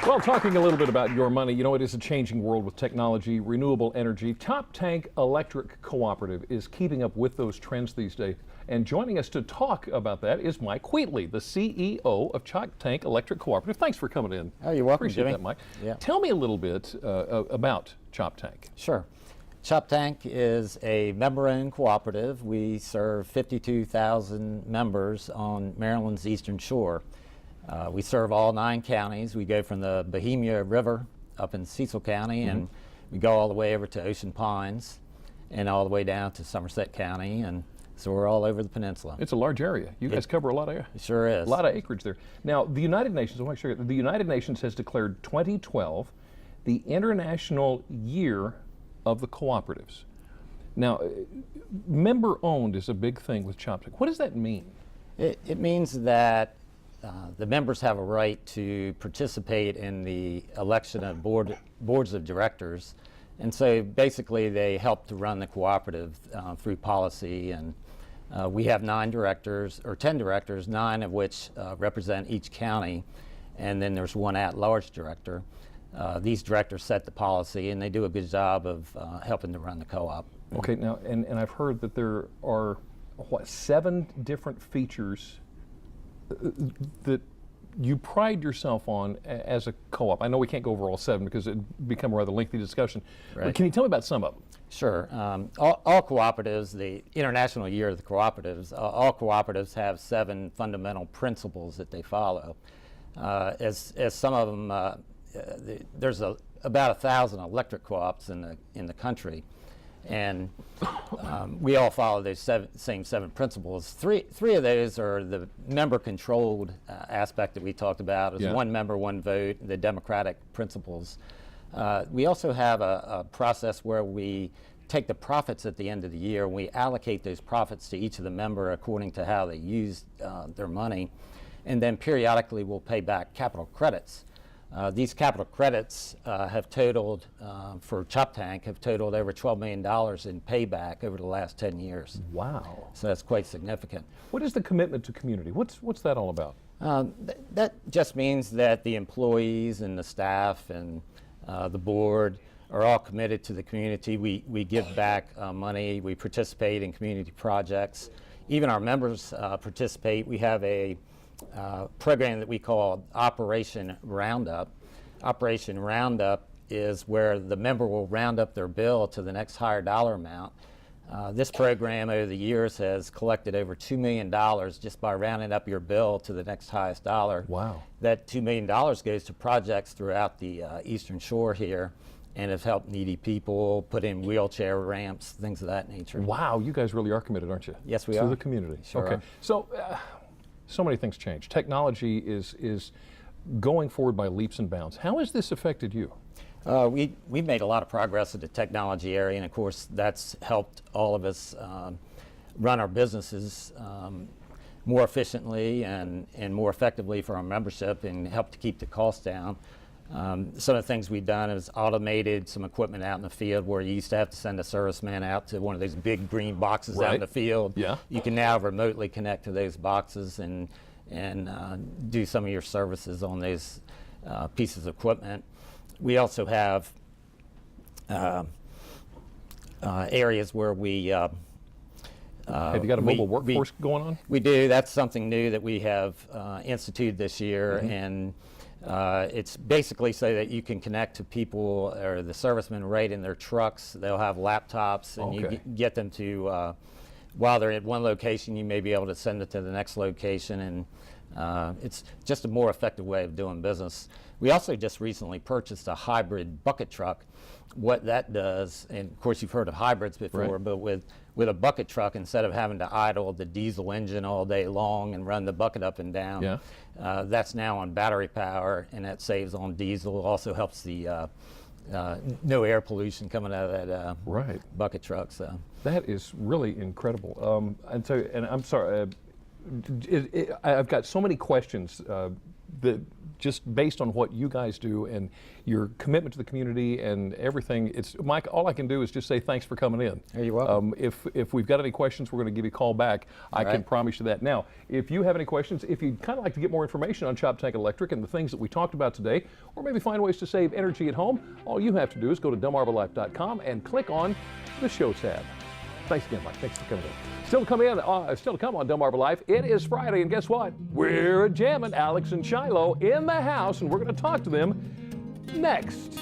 Well, talking a little bit about your money, you know, it is a changing world with technology, renewable energy. Choptank Electric Cooperative is keeping up with those trends these days. And joining us to talk about that is Mike Wheatley, the CEO of Choptank Electric Cooperative. Thanks for coming in. Oh, you're welcome, Appreciate Jimmy. that, Mike. Yeah. Tell me a little bit about Choptank. Sure. Choptank is a member-owned cooperative. We serve 52,000 members on Maryland's Eastern Shore. We serve all 9 counties. We go from the Bohemia River up in Cecil County, and we go all the way over to Ocean Pines and all the way down to Somerset County, and so we're all over the peninsula. It's a large area. You guys cover a lot of area. It sure is. A lot of acreage there. Now, the United Nations, I want to make sure, the United Nations has declared 2012 the International Year of the Cooperatives. Now, member-owned is a big thing with Choptank. What does that mean? It means that the members have a right to participate in the election of boards of directors, and so basically they help to run the cooperative through policy. And we have 9 directors, or 10 directors, 9 of which represent each county, and then there's 1 at-large director. These directors set the policy, and they do a good job of helping to run the co-op. Okay, now, and I've heard that there are, what, 7 different features that you pride yourself on as a co-op. I know we can't go over all 7 because it'd become a rather lengthy discussion. Right. But can you tell me about some of them? Sure. All cooperatives, the International Year of the Cooperatives, all cooperatives have 7 fundamental principles that they follow. As some of them, there's about 1,000 electric co-ops in the country, and we all follow those same 7 principles. Three of those are the member-controlled aspect that we talked about, is 1 member, 1 vote, the democratic principles. We also have a process where we take the profits at the end of the year, and we allocate those profits to each of the member according to how they used their money, and then periodically we'll pay back capital credits. These capital credits have totaled, for Choptank, have totaled over $12 million in payback over the last 10 years. Wow. So that's quite significant. What is the commitment to community? What's that all about? That just means that the employees and the staff and the board are all committed to the community. We give back money. We participate in community projects. Even our members participate. We have a program that we call Operation Roundup. Operation Roundup is where the member will round up their bill to the next higher dollar amount. This program over the years has collected over $2 million just by rounding up your bill to the next highest dollar. Wow. That $2 million goes to projects throughout the Eastern Shore here, and have helped needy people, put in wheelchair ramps, things of that nature. Wow, you guys really are committed, aren't you? Yes, we are. To the community. Sure Okay. are. So, so many things change. Technology is going forward by leaps and bounds. How has this affected you? We've made a lot of progress in the technology area, and of course that's helped all of us run our businesses more efficiently and more effectively for our membership, and help to keep the costs down. Some of the things we've done is automated some equipment out in the field where you used to have to send a serviceman out to one of those big green boxes out in the field. Yeah. You can now remotely connect to those boxes and do some of your services on those pieces of equipment. We also have areas where we Have you got a mobile workforce going on? We do. That's something new that we have instituted this year, and it's basically so that you can connect to people or the servicemen right in their trucks. They'll have laptops, and you get them to, while they're at one location, you may be able to send it to the next location, and it's just a more effective way of doing business. We also just recently purchased a hybrid bucket truck. What that does, and of course you've heard of hybrids before, but with a bucket truck, instead of having to idle the diesel engine all day long and run the bucket up and down, that's now on battery power, and that saves on diesel. Also helps the no air pollution coming out of that bucket truck. So that is really incredible. And I'm sorry, I've got so many questions that just based on what you guys do and your commitment to the community and everything, it's Mike. All I can do is just say thanks for coming in. You're welcome. If we've got any questions, we're going to give you a call back. I can promise you that. Now, if you have any questions, if you'd kind of like to get more information on Choptank Electric and the things that we talked about today, or maybe find ways to save energy at home, all you have to do is go to delmarvalife.com and click on the show tab. Thanks again, Mike. Thanks for coming in. Still to come on Delmarva Life. It is Friday, and guess what? We're jamming Alex and Shiloh in the house, and we're going to talk to them next.